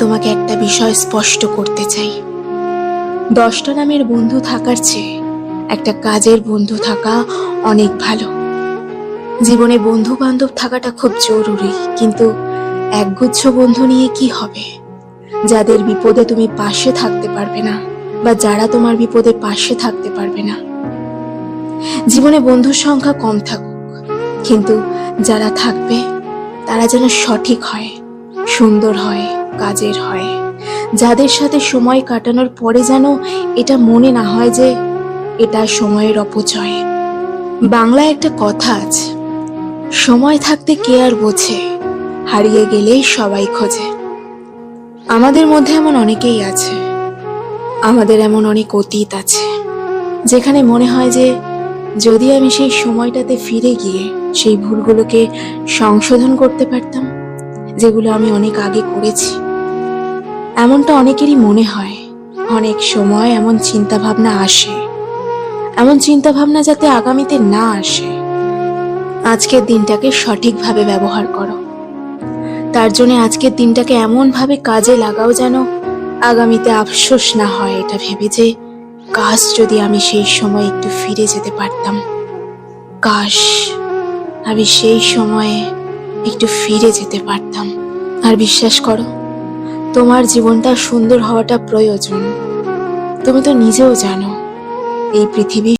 তোমাকে একটা বিষয় স্পষ্ট করতে চাই। 10টা নামের বন্ধু থাকার চেয়ে একটা কাজের বন্ধু থাকা অনেক ভালো। জীবনে বন্ধু বান্ধব থাকাটা খুব জরুরি, কিন্তু একগুচ্ছ বন্ধু নিয়ে কি হবে যাদের বিপদে তুমি পাশে থাকতে পারবে না, বা যারা তোমার বিপদে পাশে থাকতে পারবে না। জীবনে বন্ধুর সংখ্যা কম থাকুক, কিন্তু যারা থাকবে তারা যেন সঠিক হয়, সুন্দর হয়, কাজের হয়। যাদের সাথে সময় কাটানোর পরে যেন এটা মনে না হয় যে এটা সময়ের অপচয়। বাংলায় একটা কথা আছে, সময় থাকতে কে আর বোঝে, হারিয়ে গেলে সবাই খোঁজে। আমাদের মধ্যে এমন অনেকেই আছে, আমাদের এমন অনেক অতীত আছে, যেখানে মনে হয় যে যদি আমি সেই সময়টাতে ফিরে গিয়ে সেই ভুলগুলোকে সংশোধন করতে পারতাম, যেগুলো আমি অনেক আগে করেছি। এমনটা অনেকেরই মনে হয়। অনেক সময় এমন চিন্তা ভাবনা আসে, এমন চিন্তা ভাবনা যাতে আগামীতে না আসে। আজকের দিনটাকে সঠিকভাবে ব্যবহার করো। তার জন্য আজকের দিনটাকে এমন ভাবে কাজে লাগাও যেন আগামীতে আফসোস না হয় এটা ভেবে যে কাশ যদি আমি সেই সময় একটু ফিরে যেতে পারতাম, কাশ আমি সেই সময়ে একটু ফিরে যেতে পারতাম। আর বিশ্বাস করো, তোমার জীবনটা সুন্দর হওয়াটা প্রয়োজন। তুমি তো নিজেও জানো এই পৃথিবী